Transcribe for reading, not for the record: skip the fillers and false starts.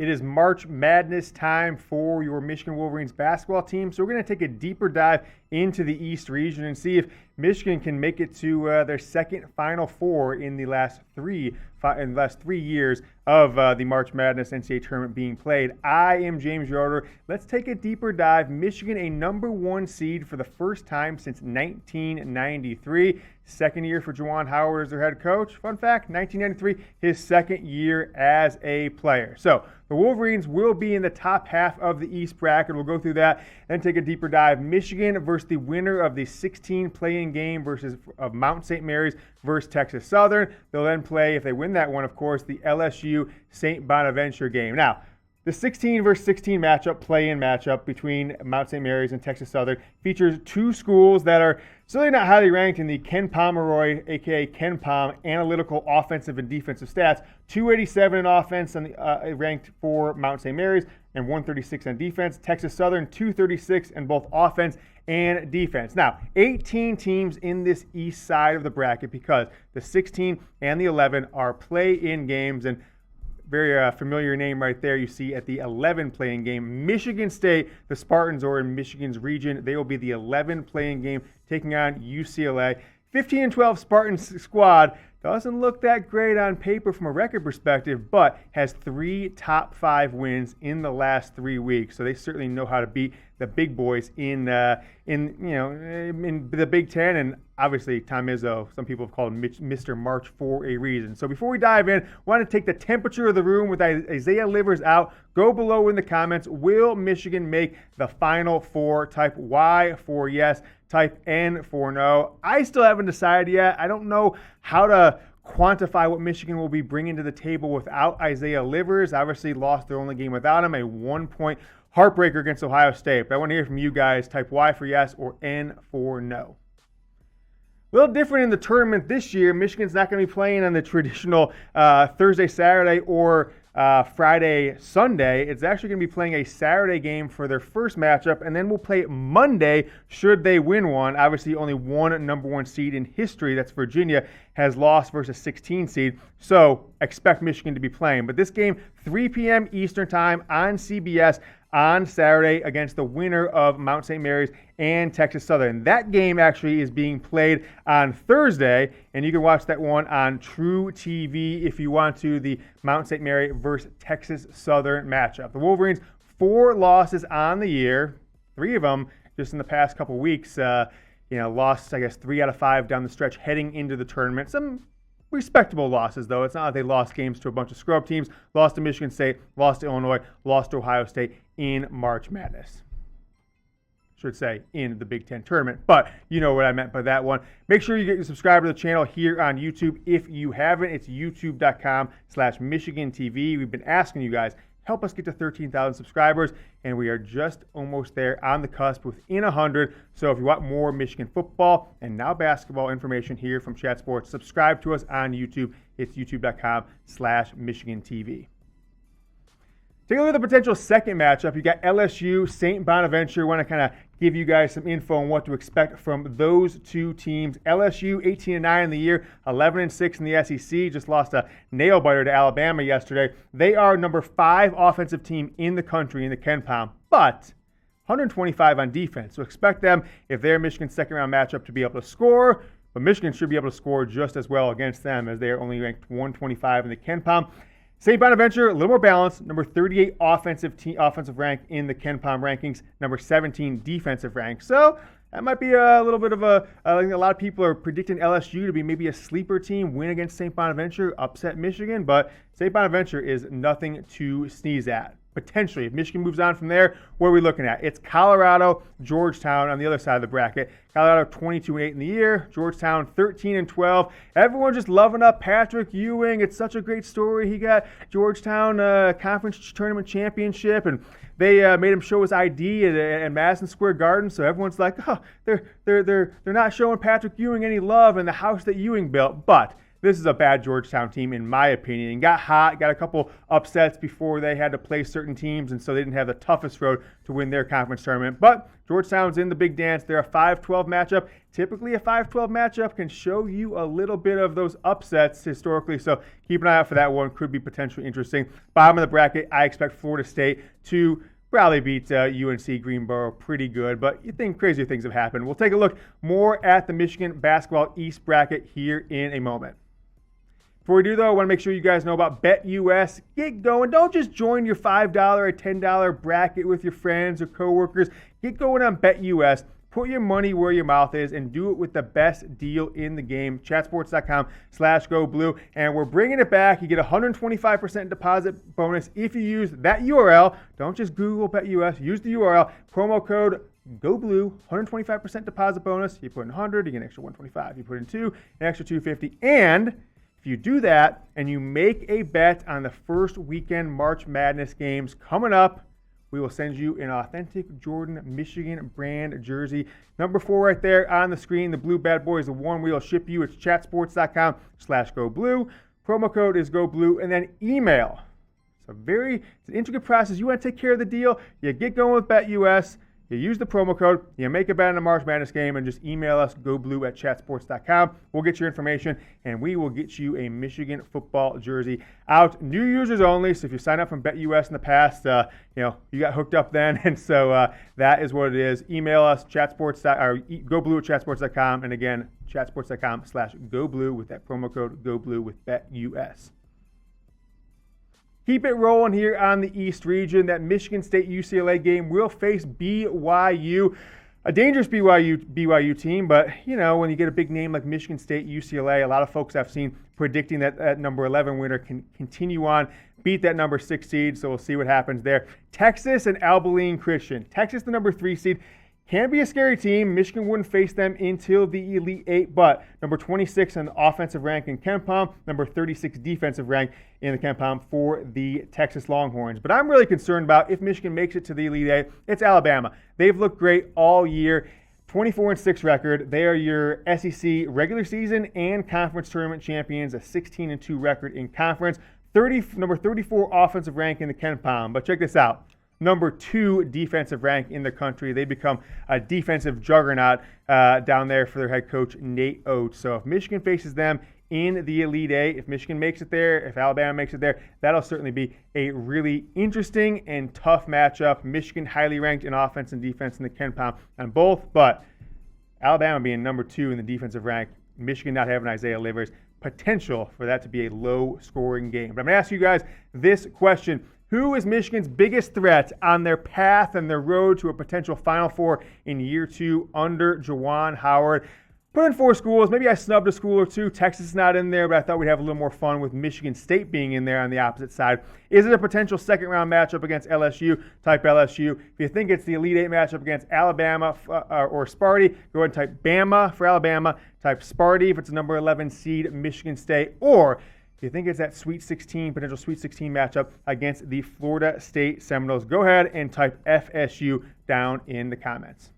It is March Madness time for your Michigan Wolverines basketball team. So we're going to take a deeper dive into the East region and see if Michigan can make it to their second Final Four in the last three years of the March Madness NCAA Tournament being played. I am James Yoder. Let's take a deeper dive. Michigan, a number one seed for the first time since 1993. Second year for Juwan Howard as their head coach. Fun fact, 1993, his second year as a player. So the Wolverines will be in the top half of the East bracket. We'll go through that and take a deeper dive. Michigan versus the winner of the 16 play-in game of Mount St. Mary's versus Texas Southern. They'll then play, if they win that one, of course, the LSU St. Bonaventure game. Now, the 16 versus 16 play-in matchup between Mount St. Mary's and Texas Southern features two schools that are certainly not highly ranked in the Ken Pomeroy, aka KenPom, analytical offensive and defensive stats. 287 in offense ranked for Mount St. Mary's and 136 on defense. Texas Southern 236 in both offense and defense. Now, 18 teams in this east side of the bracket because the 16 and the 11 are play-in games, and very familiar name right there you see at the 11 playing game. Michigan State, the Spartans are in Michigan's region. They will be the 11 playing game taking on UCLA. 15-12 Spartans squad doesn't look that great on paper from a record perspective, but has 3 top 5 wins in the last 3 weeks. So they certainly know how to beat the big boys in the Big Ten. And obviously Tom Izzo, some people have called him Mr. March for a reason. So before we dive in, I want to take the temperature of the room with Isaiah Livers out. Go below in the comments. Will Michigan make the Final Four? Type Y for yes, type N for no. I still haven't decided yet. I don't know how to quantify what Michigan will be bringing to the table without Isaiah Livers. Obviously lost their only game without him, a 1-point heartbreaker against Ohio State. But I want to hear from you guys. Type Y for yes or N for no. A little different in the tournament this year. Michigan's not going to be playing on the traditional Thursday, Saturday, or Friday, Sunday. It's actually going to be playing a Saturday game for their first matchup, and then we'll play Monday should they win one. Obviously, only one number one seed in history, that's Virginia, has lost versus 16 seed. So expect Michigan to be playing. But this game, 3 p.m. Eastern time on CBS on Saturday against the winner of Mount St. Mary's and Texas Southern. That game actually is being played on Thursday, and you can watch that one on True TV if you want to, the Mount St. Mary versus Texas Southern matchup. The Wolverines, 4 losses on the year, 3 of them just in the past couple weeks. Lost, 3 out of 5 down the stretch heading into the tournament. Some respectable losses, though. It's not like they lost games to a bunch of scrub teams. Lost to Michigan State, lost to Illinois, lost to Ohio State in March Madness. Should say in the Big Ten tournament, but you know what I meant by that one. Make sure you get subscribed to the channel here on YouTube. If you haven't, it's youtube.com/Michigan TV. We've been asking you guys, help us get to 13,000 subscribers, and we are just almost there on the cusp, within 100. So if you want more Michigan football and now basketball information here from Chat Sports, subscribe to us on YouTube. It's youtube.com/Michigan TV. Take a look at the potential second matchup. You got LSU, St. Bonaventure. Want to kind of give you guys some info on what to expect from those two teams. LSU, 18-9 in the year, 11-6 in the SEC. Just lost a nail-biter to Alabama yesterday. They are number 5 offensive team in the country in the KenPom, but 125 on defense. So expect them, if they're Michigan's second-round matchup, to be able to score. But Michigan should be able to score just as well against them, as they are only ranked 125 in the KenPom. St. Bonaventure, a little more balanced, number 38 offensive rank in the KenPom rankings, number 17 defensive rank. So that might be a little bit of I think a lot of people are predicting LSU to be maybe a sleeper team, win against St. Bonaventure, upset Michigan, but St. Bonaventure is nothing to sneeze at. Potentially, if Michigan moves on from there, what are we looking at? It's Colorado, Georgetown on the other side of the bracket. Colorado 22-8 in the year, Georgetown 13-12. Everyone just loving up Patrick Ewing. It's such a great story. He got Georgetown conference tournament championship, and they made him show his ID at Madison Square Garden. So everyone's like, oh, they're not showing Patrick Ewing any love in the house that Ewing built. But this is a bad Georgetown team, in my opinion, and got hot, got a couple upsets before they had to play certain teams, and so they didn't have the toughest road to win their conference tournament. But Georgetown's in the big dance. They're a 5-12 matchup. Typically, a 5-12 matchup can show you a little bit of those upsets historically, so keep an eye out for that one. Could be potentially interesting. Bottom of the bracket, I expect Florida State to probably beat UNC Greensboro pretty good, but you think crazier things have happened. We'll take a look more at the Michigan Basketball East bracket here in a moment. Before we do, though, I want to make sure you guys know about BetUS. Get going. Don't just join your $5 or $10 bracket with your friends or coworkers. Get going on BetUS. Put your money where your mouth is and do it with the best deal in the game. Chatsports.com/GoBlue. And we're bringing it back. You get a 125% deposit bonus if you use that URL. Don't just Google BetUS. Use the URL. Promo code GoBlue. 125% deposit bonus. You put in 100, you get an extra 125. You put in 2, an extra 250. And if you do that and you make a bet on the first weekend March Madness games coming up, we will send you an authentic Jordan, Michigan brand jersey. Number 4 right there on the screen. The blue bad boy is the one we'll ship you. It's chatsports.com/GoBlue. Promo code is GoBlue. And then email. It's an intricate process. You want to take care of the deal, you get going with BetUS. You use the promo code, you make a bet in the March Madness game, and just email us, goblue@chatsports.com. We'll get your information, and we will get you a Michigan football jersey out. New users only, so if you sign up from BetUS in the past, you got hooked up then, and so that is what it is. Email us, goblue@chatsports.com, and again, chatsports.com/goblue with that promo code GoBlue with BetUS. Keep it rolling here on the East region. That Michigan State-UCLA game will face BYU, a dangerous BYU team. But, when you get a big name like Michigan State-UCLA, a lot of folks I've seen predicting that number 11 winner can continue on, beat that number 6 seed. So we'll see what happens there. Texas and Abilene Christian. Texas, the number 3 seed. Can be a scary team. Michigan wouldn't face them until the Elite 8, but number 26 in the offensive rank in KenPom, number 36 defensive rank in the KenPom for the Texas Longhorns. But I'm really concerned about if Michigan makes it to the Elite 8, it's Alabama. They've looked great all year. 24-6 record. They are your SEC regular season and conference tournament champions, a 16-2 record in conference. Number 34 offensive rank in the KenPom. But check this out. Number 2 defensive rank in the country. They become a defensive juggernaut down there for their head coach, Nate Oates. So if Michigan faces them in the Elite 8, if Michigan makes it there, if Alabama makes it there, that'll certainly be a really interesting and tough matchup. Michigan highly ranked in offense and defense in the KenPom on both, but Alabama being number 2 in the defensive rank, Michigan not having Isaiah Livers, potential for that to be a low-scoring game. But I'm going to ask you guys this question. Who is Michigan's biggest threat on their path and their road to a potential Final Four in year 2 under Juwan Howard? Put in 4 schools. Maybe I snubbed a school or 2. Texas is not in there, but I thought we'd have a little more fun with Michigan State being in there on the opposite side. Is it a potential second-round matchup against LSU, type LSU? If you think it's the Elite 8 matchup against Alabama or Sparty, go ahead and type Bama for Alabama, type Sparty if it's a number 11 seed, Michigan State, or if you think it's that potential Sweet 16 matchup against the Florida State Seminoles, go ahead and type FSU down in the comments.